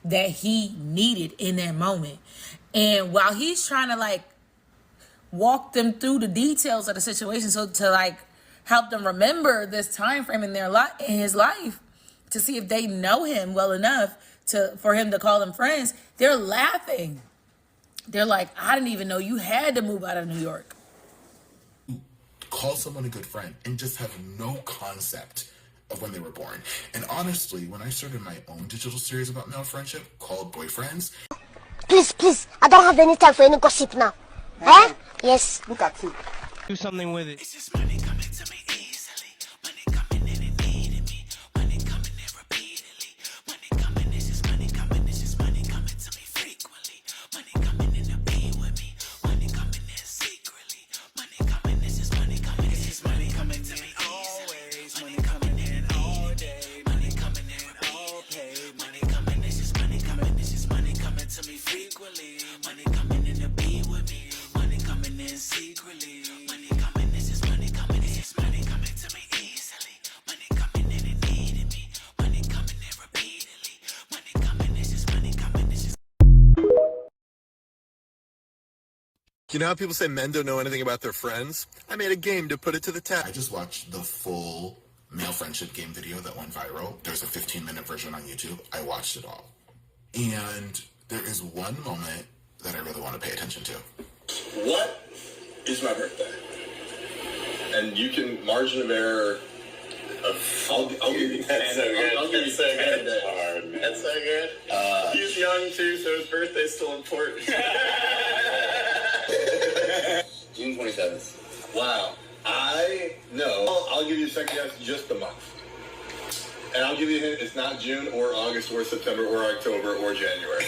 that he needed in that moment. And while he's trying to like walk them through the details of the situation, so to like help them remember this time frame in their life, in his life, to see if they know him well enough for him to call them friends, they're laughing. They're like, I didn't even know you had to move out of New York. Call someone a good friend and just have no concept of when they were born. And honestly, when I started my own digital series about male friendship called Boyfriends... Please, I don't have any time for any gossip now. Huh? Yes. Look at you. Do something with it. It's just money coming to me easily. Money coming in and needing me. Money coming in repeatedly. Money coming, it's just money coming. It's just money coming to me frequently. Money coming in to be with me. Money coming in secretly. Money coming, it's just money coming. It's just money coming to me always. Money coming in all day. Money coming in all pay. Money coming, it's just money coming. It's just money coming to me frequently. Money coming in to be with me. Money coming in secretly. Money coming, it's just money coming. It's just money coming to me easily. Money coming in and needing me. Money coming in repeatedly. Money coming, it's just money coming. It's just... You know how people say men don't know anything about their friends? I made a game to put it to the test. I just watched the full male friendship game video that went viral. There's a 15-minute version on YouTube. I watched it all. And there is one moment that I really want to pay attention to. What is my birthday? And you can margin of error. I'll give you That's so good. I'll give you so good. That's hard, man. That's so good. He's young too, so his birthday's still important. June 27th. Wow. I know. I'll give you a second guess, just the month. And I'll give you a hint, it's not June or August or September or October or January.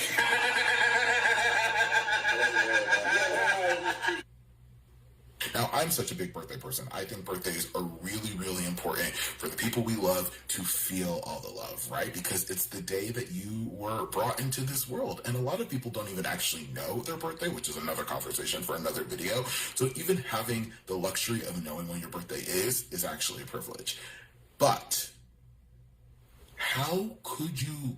Now, I'm such a big birthday person. I think birthdays are really, really important for the people we love to feel all the love, right? Because it's the day that you were brought into this world. And a lot of people don't even actually know their birthday, which is another conversation for another video. So even having the luxury of knowing when your birthday is actually a privilege. But how could you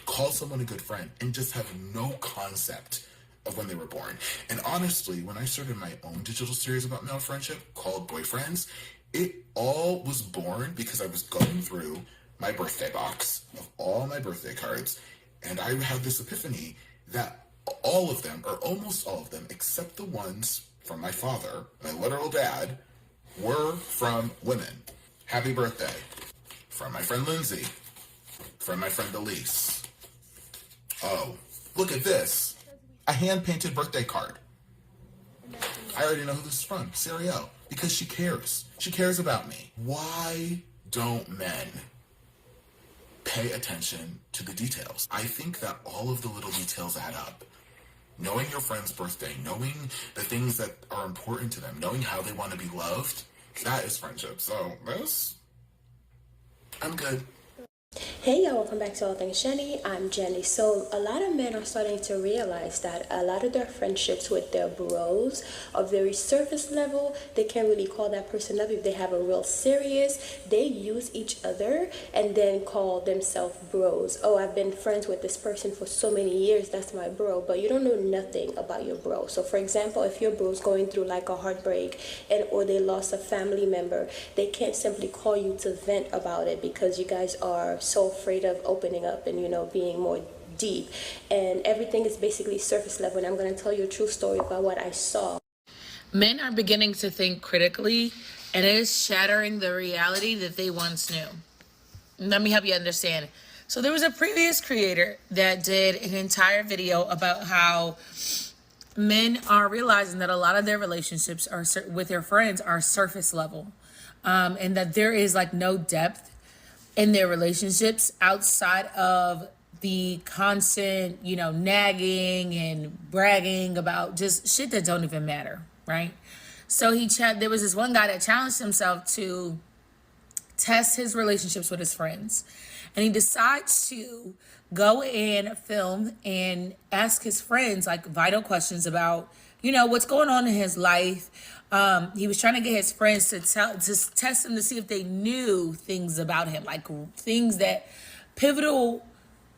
call someone a good friend and just have no concept of when they were born? And honestly, when I started my own digital series about male friendship called Boyfriends, it all was born because I was going through my birthday box of all my birthday cards, and I had this epiphany that all of them, or almost all of them, except the ones from my father, my literal dad, were from women. Happy birthday. From my friend Lindsay. From my friend Elise. Oh, look at this. A hand-painted birthday card. I already know who this is from, Serial, because she cares. She cares about me. Why don't men pay attention to the details? I think that all of the little details add up. Knowing your friend's birthday, knowing the things that are important to them, knowing how they want to be loved, that is friendship. So this, I'm good. Hey y'all, welcome back to All Things Jenny. I'm Jenny. So a lot of men are starting to realize that a lot of their friendships with their bros are very surface level. They can't really call that person up if they have a real serious. They use each other and then call themselves bros. Oh, I've been friends with this person for so many years, that's my bro. But you don't know nothing about your bro. So for example, if your bro's going through like a heartbreak or they lost a family member, they can't simply call you to vent about it because you guys are so afraid of opening up and, you know, being more deep, and everything is basically surface level. And I'm going to tell you a true story about what I saw. Men are beginning to think critically, and it is shattering the reality that they once knew. Let me help you understand. So there was a previous creator that did an entire video about how men are realizing that a lot of their relationships are with their friends are surface level, and that there is like no depth in their relationships outside of the constant, you know, nagging and bragging about just shit that don't even matter, right? So there was this one guy that challenged himself to test his relationships with his friends. And he decides to go and film and ask his friends like vital questions about, you know, what's going on in his life. He was trying to get his friends to test him to see if they knew things about him, like things that pivotal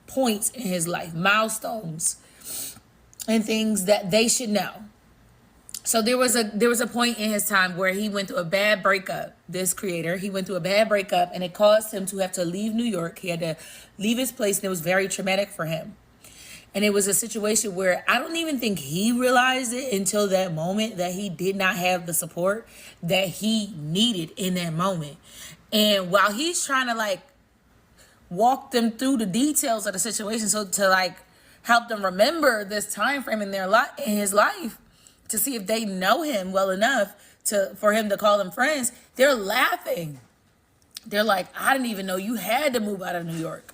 points in his life, milestones, and things that they should know. So there was a point in his time where he went through a bad breakup. This creator, he went through a bad breakup, and it caused him to have to leave New York. He had to leave his place, and it was very traumatic for him. And it was a situation where I don't even think he realized it until that moment, that he did not have the support that he needed in that moment. And while he's trying to like walk them through the details of the situation, so to like help them remember this time frame in their life, in his life, to see if they know him well enough for him to call them friends, they're laughing. They're like, I didn't even know you had to move out of New York.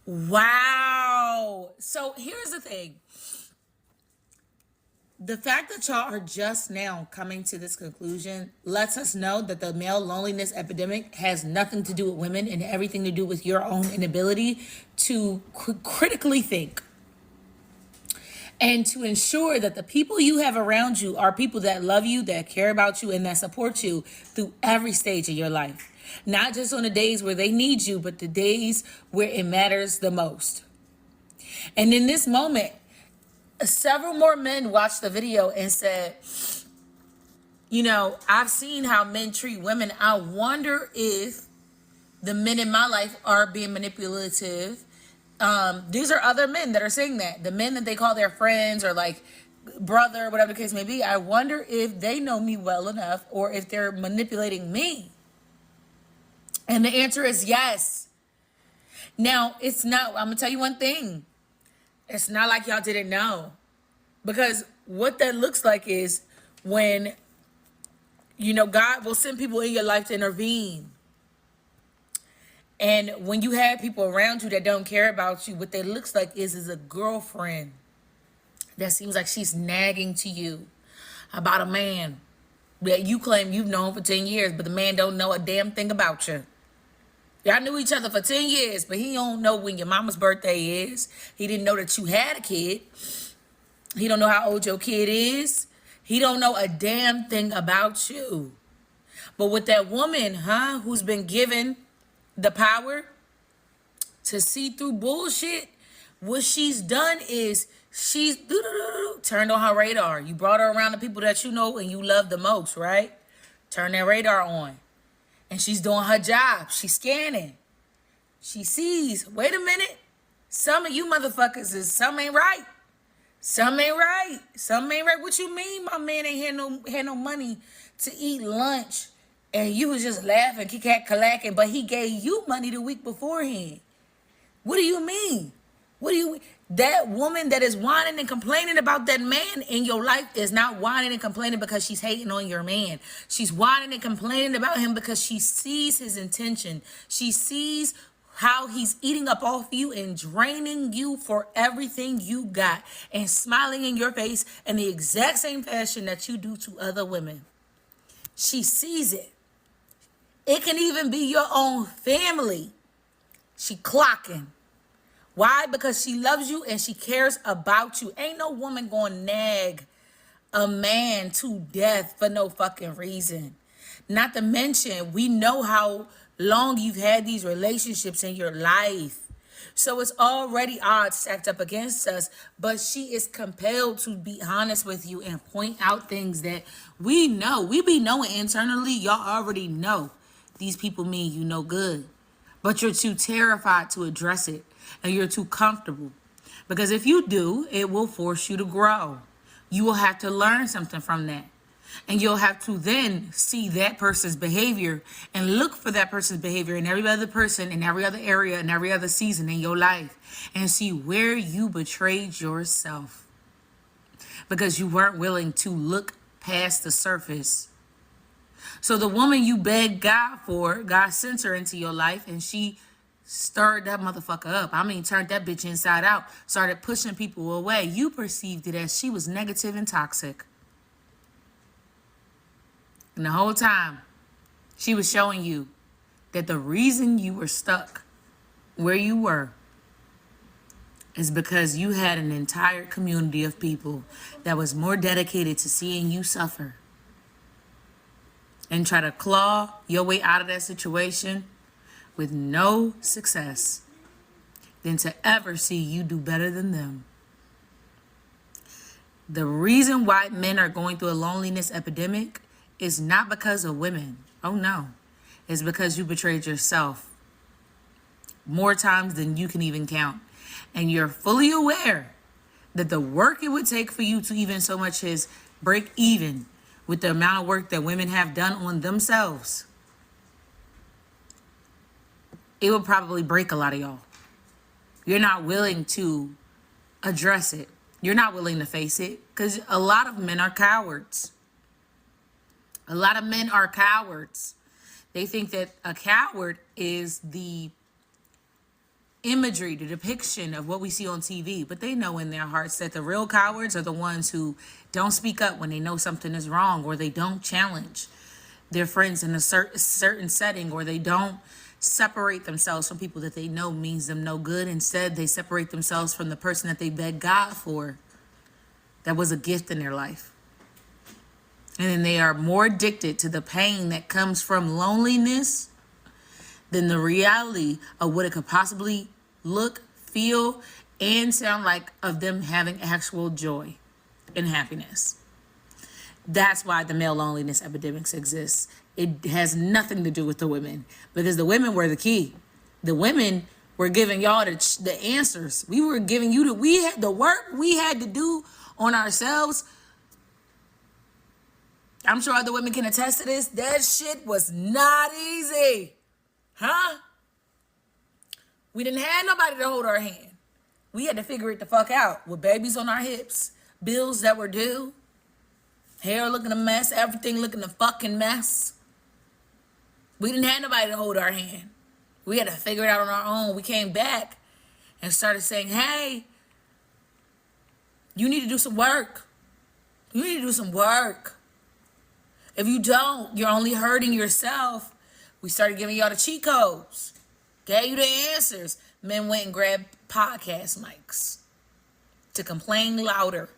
Wow. So here's the thing. The fact that y'all are just now coming to this conclusion lets us know that the male loneliness epidemic has nothing to do with women and everything to do with your own inability to critically think and to ensure that the people you have around you are people that love you, that care about you, and that support you through every stage of your life. Not just on the days where they need you, but the days where it matters the most. And in this moment, several more men watched the video and said, you know, I've seen how men treat women. I wonder if the men in my life are being manipulative. These are other men that are saying that. The men that they call their friends or like brother, whatever the case may be. I wonder if they know me well enough or if they're manipulating me. And the answer is yes. Now, it's not, I'm going to tell you one thing. It's not like y'all didn't know. Because what that looks like is when, you know, God will send people in your life to intervene. And when you have people around you that don't care about you, what that looks like is a girlfriend that seems like she's nagging to you about a man that you claim you've known for 10 years, but the man don't know a damn thing about you. Y'all knew each other for 10 years, but he don't know when your mama's birthday is. He didn't know that you had a kid. He don't know how old your kid is. He don't know a damn thing about you. But with that woman, who's been given the power to see through bullshit, what she's done is she's turned on her radar. You brought her around the people that you know and you love the most, right? Turn that radar on. And she's doing her job. She's scanning. She sees, wait a minute. Some of you motherfuckers is, some ain't right. Some ain't right. Some ain't right. What you mean my man ain't had no money to eat lunch and you was just laughing, kick-hack-kalacking, but he gave you money the week beforehand? What do you mean? What do you mean? That woman that is whining and complaining about that man in your life is not whining and complaining because she's hating on your man. She's whining and complaining about him because she sees his intention. She sees how he's eating up off you and draining you for everything you got and smiling in your face in the exact same fashion that you do to other women. She sees it. It can even be your own family. She clocking. Why? Because she loves you and she cares about you. Ain't no woman gonna nag a man to death for no fucking reason. Not to mention, we know how long you've had these relationships in your life. So it's already odds stacked up against us, but she is compelled to be honest with you and point out things that we know. We be knowing internally, y'all already know these people mean you no good. But you're too terrified to address it. And you're too comfortable. Because if you do, it will force you to grow. You will have to learn something from that. And you'll have to then see that person's behavior and look for that person's behavior in every other person, in every other area, in every other season in your life. And see where you betrayed yourself. Because you weren't willing to look past the surface. So the woman you begged God for, God sent her into your life and she stirred that motherfucker up. I mean, turned that bitch inside out. Started pushing people away. You perceived it as she was negative and toxic. And the whole time, she was showing you that the reason you were stuck where you were is because you had an entire community of people that was more dedicated to seeing you suffer and try to claw your way out of that situation with no success than to ever see you do better than them. The reason why men are going through a loneliness epidemic is not because of women. Oh no. It's because you betrayed yourself more times than you can even count. And you're fully aware that the work it would take for you to even so much as break even with the amount of work that women have done on themselves, it would probably break a lot of y'all. You're not willing to address it. You're not willing to face it because a lot of men are cowards. A lot of men are cowards. They think that a coward is the imagery, the depiction of what we see on TV, but they know in their hearts that the real cowards are the ones who don't speak up when they know something is wrong, or they don't challenge their friends in a certain setting, or they don't separate themselves from people that they know means them no good. Instead, they separate themselves from the person that they begged God for, that was a gift in their life. And then they are more addicted to the pain that comes from loneliness than the reality of what it could possibly look, feel, and sound like of them having actual joy and happiness. That's why the male loneliness epidemics exists. It has nothing to do with the women, because the women were the key. The women were giving y'all the answers. We were giving you we had the work we had to do on ourselves. I'm sure other women can attest to this. That shit was not easy. Huh? We didn't have nobody to hold our hand. We had to figure it the fuck out with babies on our hips, bills that were due, hair looking a mess, everything looking a fucking mess. We didn't have nobody to hold our hand. We had to figure it out on our own. We came back and started saying, hey, you need to do some work. You need to do some work. If you don't, you're only hurting yourself. We started giving y'all the cheat codes. Gave you the answers. Men went and grabbed podcast mics to complain louder.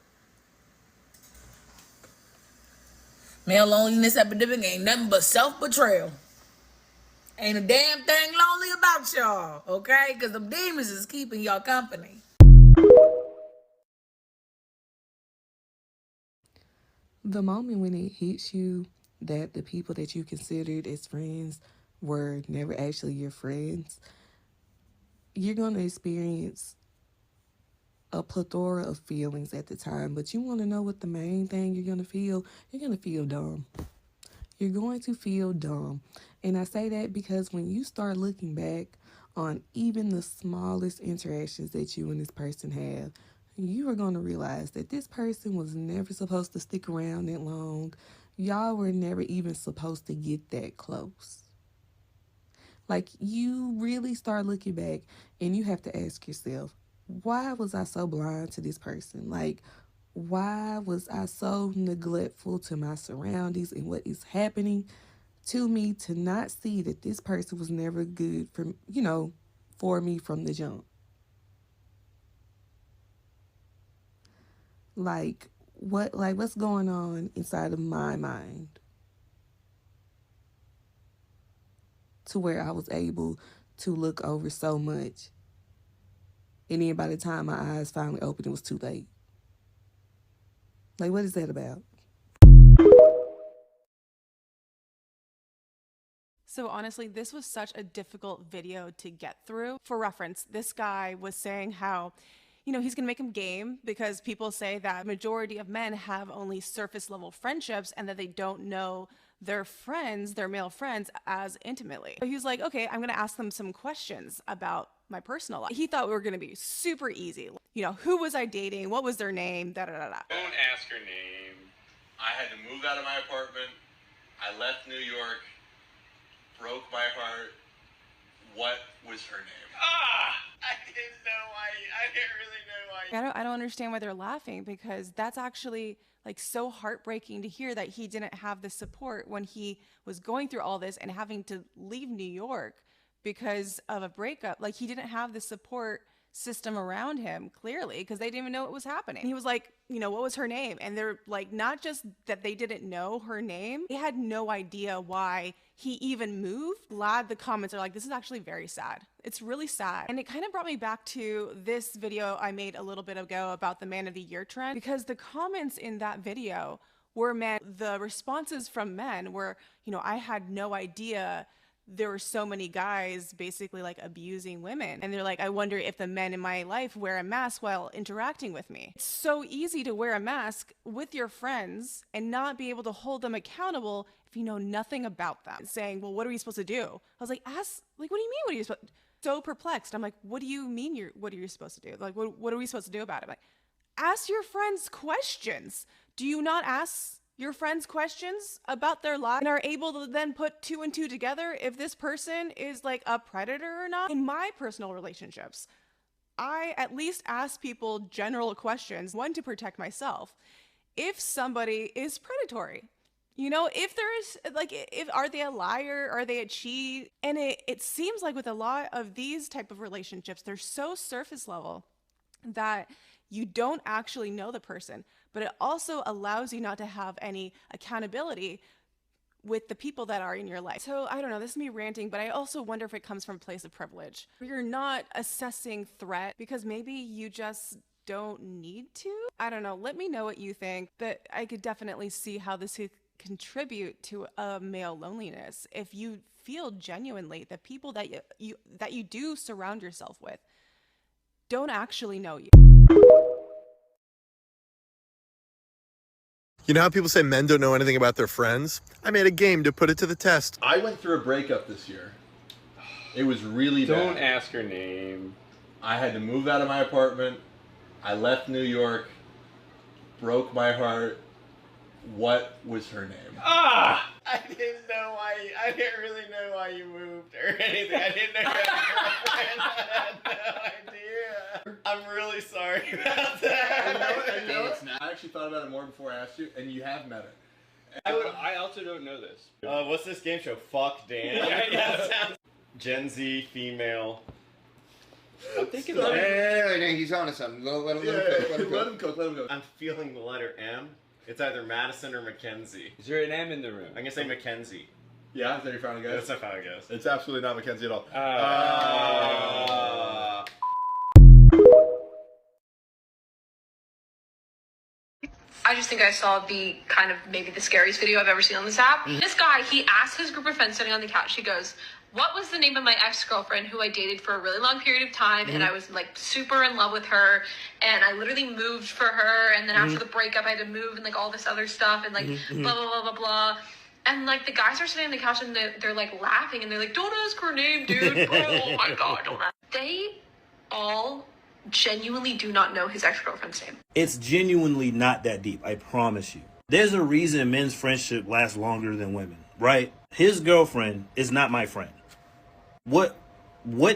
Male loneliness epidemic ain't nothing but self-betrayal. Ain't a damn thing lonely about y'all, okay? Because them demons is keeping y'all company. The moment when it hits you that the people that you considered as friends were never actually your friends, you're going to experience a plethora of feelings at the time. But you want to know what the main thing you're going to feel? You're going to feel dumb. You're going to feel dumb. And I say that because when you start looking back on even the smallest interactions that you and this person have, you are going to realize that this person was never supposed to stick around that long. Y'all were never even supposed to get that close. Like, you really start looking back and you have to ask yourself, why was I so blind to this person? Like, why was I so neglectful to my surroundings and what is happening to me to not see that this person was never good for me from the jump? What's going on inside of my mind to where I was able to look over so much, and then by the time my eyes finally opened, it was too late. Like, what is that about? So honestly, this was such a difficult video to get through. For reference, this guy was saying how, he's gonna make him game because people say that majority of men have only surface level friendships and that they don't know their friends, their male friends, as intimately. So he was like, okay, I'm gonna ask them some questions about my personal life. He thought we were gonna be super easy. Who was I dating? What was their name? Da da da da. Don't ask her name. I had to move out of my apartment. I left New York. Broke my heart. What was her name? I didn't know why. I didn't really know why. I don't understand why they're laughing, because that's actually like so heartbreaking to hear that he didn't have the support when he was going through all this and having to leave New York because of a breakup. Like, he didn't have the support system around him, clearly, because they didn't even know what was happening. And he was like, you know, what was her name? And they're like, not just that they didn't know her name, they had no idea why he even moved. Glad the comments are like, this is actually very sad. It's really sad. And it kind of brought me back to this video I made a little bit ago about the Man of the Year trend, because the comments in that video were men, the responses from men were, you know, I had no idea there were so many guys basically like abusing women. And they're like, I wonder if the men in my life wear a mask while interacting with me. It's so easy to wear a mask with your friends and not be able to hold them accountable if you know nothing about them. Saying, well, what are we supposed to do? I was like, ask, like, what do you mean? What are you supposed to? So perplexed. I'm like, what do you mean what are you supposed to do? Like, what are we supposed to do about it? I'm like, ask your friends questions. Do you not ask your friends questions about their lives and are able to then put 2 and 2 together if this person is like a predator or not? In my personal relationships, I at least ask people general questions, one, to protect myself. If somebody is predatory, you know, if there is like, if are they a liar? Are they a cheat? And it seems like with a lot of these type of relationships, they're so surface level that you don't actually know the person, but it also allows you not to have any accountability with the people that are in your life. So I don't know, this is me ranting, but I also wonder if it comes from a place of privilege. You're not assessing threat because maybe you just don't need to. I don't know, let me know what you think. That I could definitely see how this could contribute to a male loneliness if you feel genuinely the people that you do surround yourself with don't actually know you. You know how people say men don't know anything about their friends? I made a game to put it to the test. I went through a breakup this year. It was really bad. Don't ask her name. I had to move out of my apartment. I left New York. Broke my heart. What was her name? Ah! I didn't know why. I didn't really know why you moved or anything. I didn't know you had a girlfriend. I had no idea. I'm really sorry about that. I know it's not. I actually thought about it more before I asked you, and you have met her. I also don't know this. What's this game show? Fuck Dan. Yeah. Gen Z, female. I'm thinking Hey, he's on to something. Let him cook. Let him go. I'm feeling the letter M. It's either Madison or Mackenzie. Is there an M in the room? I'm gonna say Mackenzie. Yeah, is that your final guess? That's my final guess. It's absolutely not Mackenzie at all. I just think I saw the kind of maybe the scariest video I've ever seen on this app. This guy, he asked his group of friends sitting on the couch, he goes, what was the name of my ex-girlfriend who I dated for a really long period of time and I was like super in love with her and I literally moved for her and then after the breakup I had to move and like all this other stuff and like blah, blah, blah, blah, blah. And like the guys are sitting on the couch and they're like laughing and they're like, don't ask her name, dude. Bro, oh my God, don't ask. They all genuinely do not know his ex-girlfriend's name. It's genuinely not that deep, I promise you. There's a reason men's friendship lasts longer than women, right? His girlfriend is not my friend. What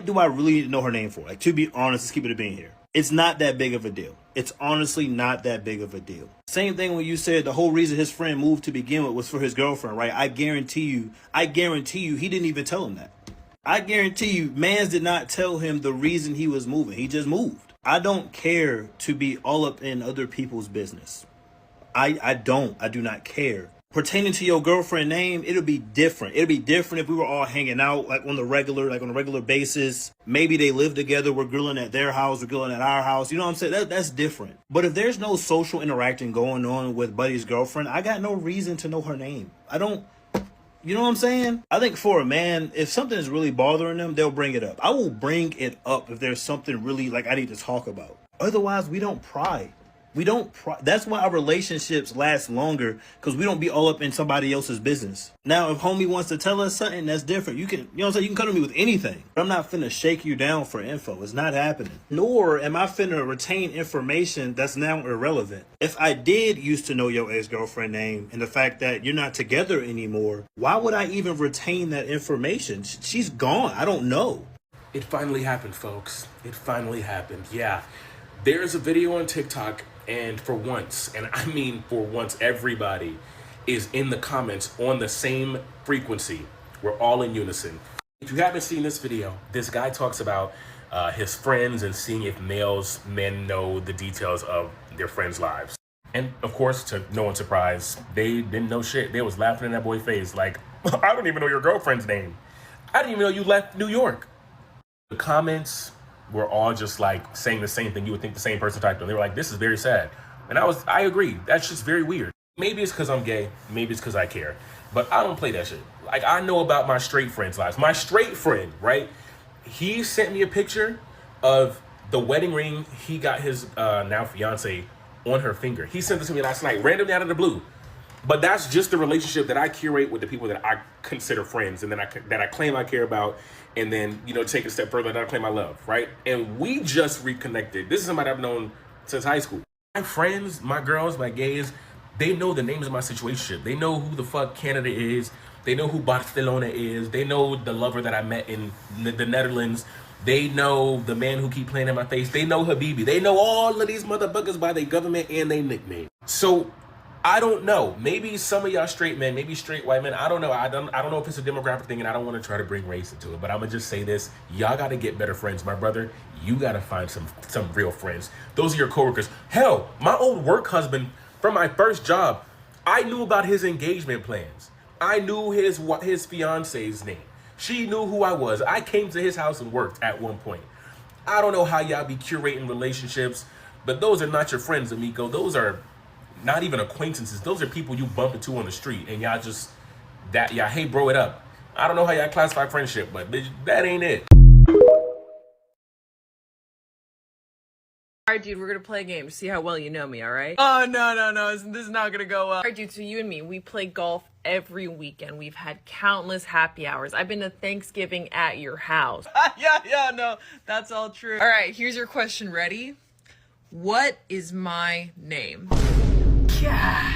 do I really need to know her name for? Like, to be honest, let's keep it a being here. It's not that big of a deal. It's honestly not that big of a deal. Same thing when you said the whole reason his friend moved to begin with was for his girlfriend, right? I guarantee you he didn't even tell him that. I guarantee you, mans did not tell him the reason he was moving. He just moved. I don't care to be all up in other people's business. I do not care. Pertaining to your girlfriend name, it'll be different. It'll be different if we were all hanging out like on a regular basis. Maybe they live together. We're grilling at their house. We're grilling at our house. You know what I'm saying? That's different. But if there's no social interacting going on with Buddy's girlfriend, I got no reason to know her name. I don't. You know what I'm saying? I think for a man, if something is really bothering them, they'll bring it up. I will bring it up if there's something really like I need to talk about. Otherwise, we don't pry. That's why our relationships last longer, because we don't be all up in somebody else's business. Now, if homie wants to tell us something, that's different. You know what I'm saying? You can come to me with anything. But I'm not finna shake you down for info. It's not happening. Nor am I finna retain information that's now irrelevant. If I did used to know your ex-girlfriend name and the fact that you're not together anymore, why would I even retain that information? She's gone. I don't know. It finally happened, folks. It finally happened. Yeah. There's a video on TikTok, and for once, and I mean for once, everybody is in the comments on the same frequency. We're all in unison. If you haven't seen this video, this guy talks about his friends and seeing if men know the details of their friends' lives. And of course, to no one's surprise, they didn't know shit. They was laughing in that boy's face like, I don't even know your girlfriend's name. I didn't even know you left New York. The comments were all just like saying the same thing you would think the same person typed on. They were like, this is very sad. And I agree. That's just very weird. Maybe it's because I'm gay. Maybe it's because I care. But I don't play that shit. Like, I know about my straight friends' lives. My straight friend, right? He sent me a picture of the wedding ring he got his now fiance on her finger. He sent this to me last night, randomly out of the blue. But that's just the relationship that I curate with the people that I consider friends and that I claim I care about, and then, you know, take it a step further, that I claim I love, right? And we just reconnected. This is somebody I've known since high school. My friends, my girls, my gays, they know the names of my situation. They know who the fuck Canada is. They know who Barcelona is. They know the lover that I met in the Netherlands. They know the man who keep playing in my face. They know Habibi. They know all of these motherfuckers by their government and their nickname. So I don't know. Maybe some of y'all straight men, maybe straight white men. I don't know. I don't know if it's a demographic thing, and I don't want to try to bring race into it. But I'm gonna just say this: y'all got to get better friends, my brother. You got to find some real friends. Those are your coworkers. Hell, my old work husband from my first job, I knew about his engagement plans. I knew his fiance's name. She knew who I was. I came to his house and worked at one point. I don't know how y'all be curating relationships, but those are not your friends, amigo. Those are not even acquaintances. Those are people you bump into on the street, and y'all just, y'all, hey, bro, it up. I don't know how y'all classify friendship, but that ain't it. Alright, dude, we're gonna play a game to see how well you know me, alright? Oh, no, this is not gonna go well. Alright, dude, so you and me, we play golf every weekend. We've had countless happy hours. I've been to Thanksgiving at your house. Yeah, no, that's all true. Alright, here's your question, ready? What is my name? Yeah,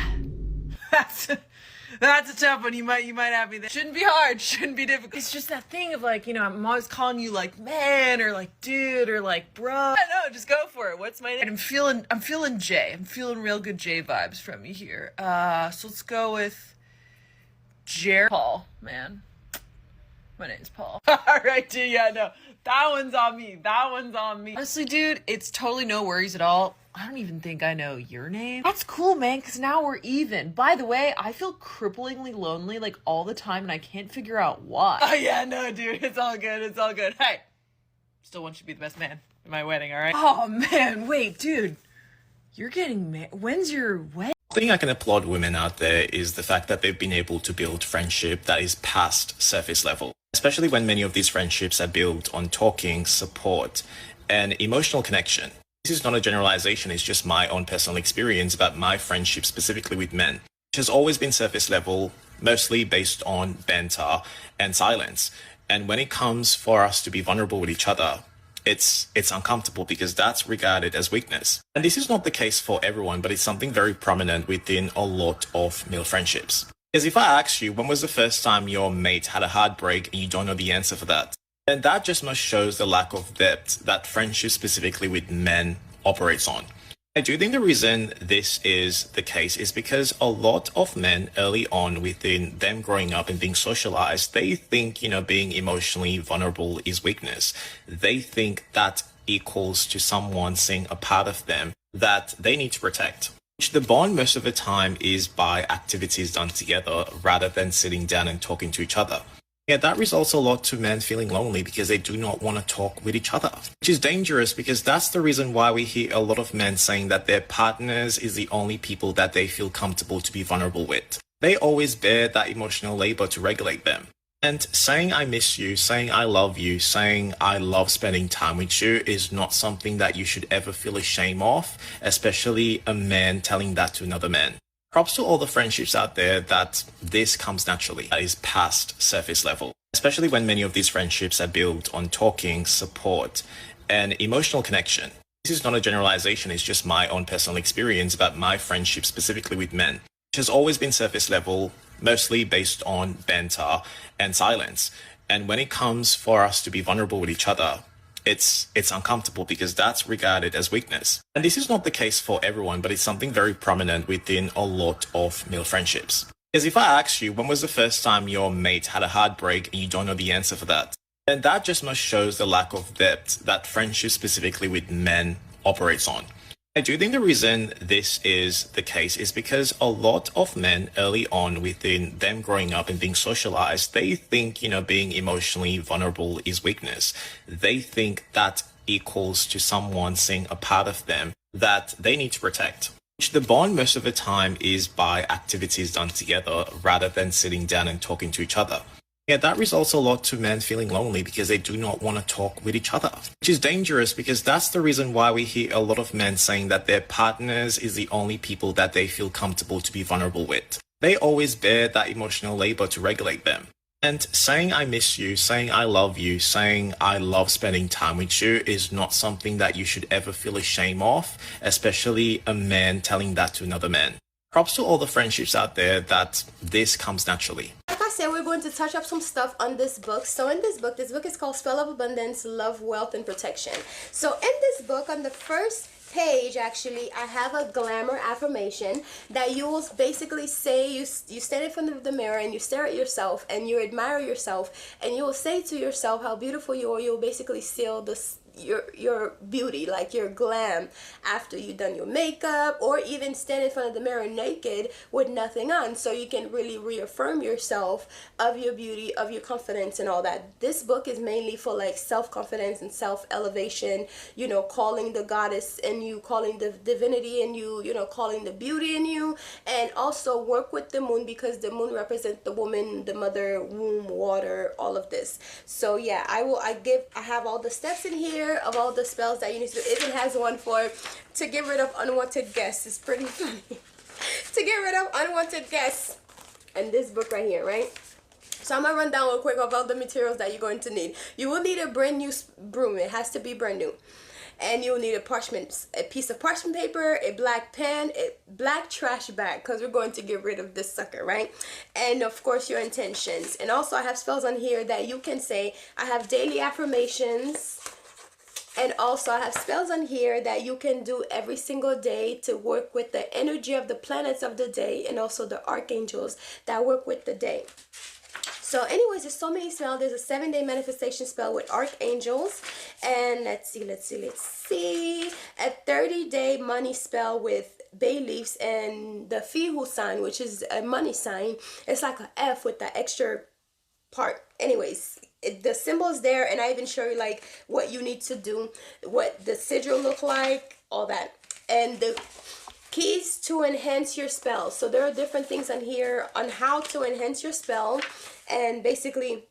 that's a tough one. You might have me there. Shouldn't be hard, shouldn't be difficult. It's just that thing of like, you know, I'm always calling you like man or like dude or like bro. I don't know, just go for it. What's my name? I'm feeling J. I'm feeling real good J vibes from you here. So let's go with Paul, man. My name's Paul. Alright, dude, yeah, no. That one's on me. Honestly, dude, it's totally no worries at all. I don't even think I know your name. That's cool, man, because now we're even. By the way, I feel cripplingly lonely like all the time, and I can't figure out why. Oh, yeah, no, dude, it's all good. Hey, still want you to be the best man at my wedding, all right? Oh, man, wait, dude. You're getting married. When's your wedding? The thing I can applaud women out there is the fact that they've been able to build friendship that is past surface level, especially when many of these friendships are built on talking, support, and emotional connection. This is not a generalization, it's just my own personal experience about my friendship specifically with men, which has always been surface level, mostly based on banter and silence. And when it comes for us to be vulnerable with each other, it's uncomfortable because that's regarded as weakness. And this is not the case for everyone, but it's something very prominent within a lot of male friendships. Because if I ask you, when was the first time your mate had a heartbreak and you don't know the answer for that, then that just most shows the lack of depth that friendship specifically with men operates on. I do think the reason this is the case is because a lot of men early on within them growing up and being socialized, they think, you know, being emotionally vulnerable is weakness. They think that equals to someone seeing a part of them that they need to protect. The bond most of the time is by activities done together rather than sitting down and talking to each other. Yeah, that results a lot to men feeling lonely because they do not want to talk with each other, which is dangerous because that's the reason why we hear a lot of men saying that their partners is the only people that they feel comfortable to be vulnerable with. They always bear that emotional labor to regulate them. And saying I miss you, saying I love you, saying I love spending time with you is not something that you should ever feel ashamed of, especially a man telling that to another man. Props to all the friendships out there that this comes naturally, that is past surface level, especially when many of these friendships are built on talking, support, and emotional connection. This is not a generalization, it's just my own personal experience about my friendship specifically with men, which has always been surface level, mostly based on banter and silence. And when it comes for us to be vulnerable with each other, it's uncomfortable because that's regarded as weakness. And this is not the case for everyone, but it's something very prominent within a lot of male friendships. Because if I ask you, when was the first time your mate had a heartbreak and you don't know the answer for that, And that just must shows the lack of depth that friendship specifically with men operates on. I do think the reason this is the case is because a lot of men early on within them growing up and being socialized, they think, being emotionally vulnerable is weakness. They think that equals to someone seeing a part of them that they need to protect. Which the bond most of the time is by activities done together rather than sitting down and talking to each other. Yeah, that results a lot to men feeling lonely because they do not want to talk with each other, which is dangerous because that's the reason why we hear a lot of men saying that their partners is the only people that they feel comfortable to be vulnerable with. They always bear that emotional labor to regulate them. And saying I miss you, saying I love you, saying I love spending time with you is not something that you should ever feel ashamed of, especially a man telling that to another man. Props to all the friendships out there that this comes naturally. Like I said, we're going to touch up some stuff on this book. So in this book is called Spell of Abundance, Love, Wealth, and Protection. So in this book, on the first page, actually, I have a glamour affirmation that you will basically say, you stand in front of the mirror and you stare at yourself and you admire yourself and you will say to yourself how beautiful you are. You'll basically seal this your beauty, like your glam, after you've done your makeup, or even stand in front of the mirror naked with nothing on, so you can really reaffirm yourself of your beauty, of your confidence and all that. This book is mainly for like self-confidence and self-elevation, calling the goddess in you, calling the divinity in you, calling the beauty in you, and also work with the moon because the moon represents the woman, the mother, womb, water, all of this. So yeah, I have all the steps in here of all the spells that you need to do. It even has one to get rid of unwanted guests. It's pretty funny. To get rid of unwanted guests. And this book right here, right? So I'm gonna run down real quick of all the materials that you're going to need. You will need a brand new broom. It has to be brand new. And you'll need a piece of parchment paper, a black pen, a black trash bag, because we're going to get rid of this sucker, right? And of course your intentions. And also I have spells on here that you can say. I have daily affirmations. And also I have spells on here that you can do every single day to work with the energy of the planets of the day, and also the archangels that work with the day. So anyways, there's so many spells. There's a 7-day manifestation spell with archangels. And let's see. A 30-day money spell with bay leaves and the Fihu sign, which is a money sign. It's like an F with that extra part. Anyways, the symbol is there, and I even show you like what you need to do, what the sigil look like, all that. And the keys to enhance your spell. So there are different things on here on how to enhance your spell and basically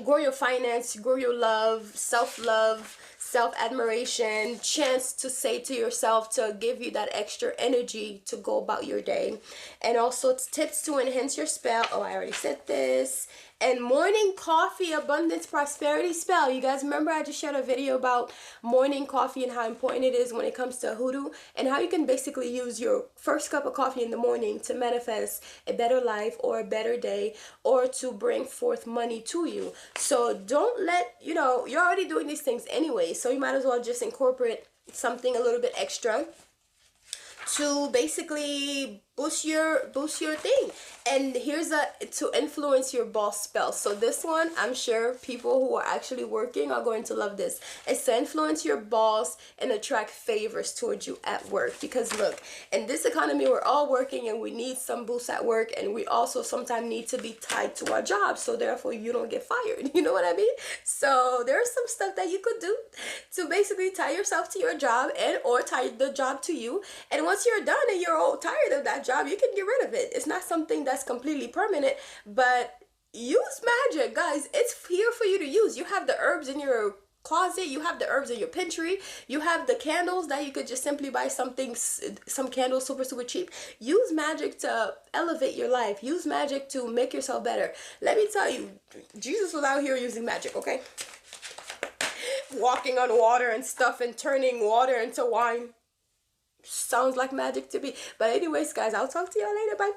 grow your finance, grow your love, self-love, self-admiration, chance to say to yourself to give you that extra energy to go about your day. And also it's tips to enhance your spell. Oh, I already said this. And morning coffee abundance prosperity spell. You guys remember I just shared a video about morning coffee and how important it is when it comes to hoodoo, and how you can basically use your first cup of coffee in the morning to manifest a better life or a better day, or to bring forth money to you. So don't let, you're already doing these things anyway, so you might as well just incorporate something a little bit extra to basically boost your thing. And here's to influence your boss spell. So this one, I'm sure people who are actually working are going to love this. It's to influence your boss and attract favors towards you at work. Because look, in this economy, we're all working and we need some boost at work, and we also sometimes need to be tied to our job, so therefore you don't get fired. You know what I mean? So there's some stuff that you could do to basically tie yourself to your job, and or tie the job to you. And once you're done and you're all tired of that job, you can get rid of it. It's not something that's completely permanent, but use magic, guys. It's here for you to use. You have the herbs in your closet, you have the herbs in your pantry, you have the candles that you could just simply buy some candles super cheap. Use magic to elevate your life. Use magic to make yourself better. Let me tell you, Jesus was out here using magic, okay? Walking on water and stuff and turning water into wine. Sounds like magic to me. But anyways, guys, I'll talk to y'all later. Bye.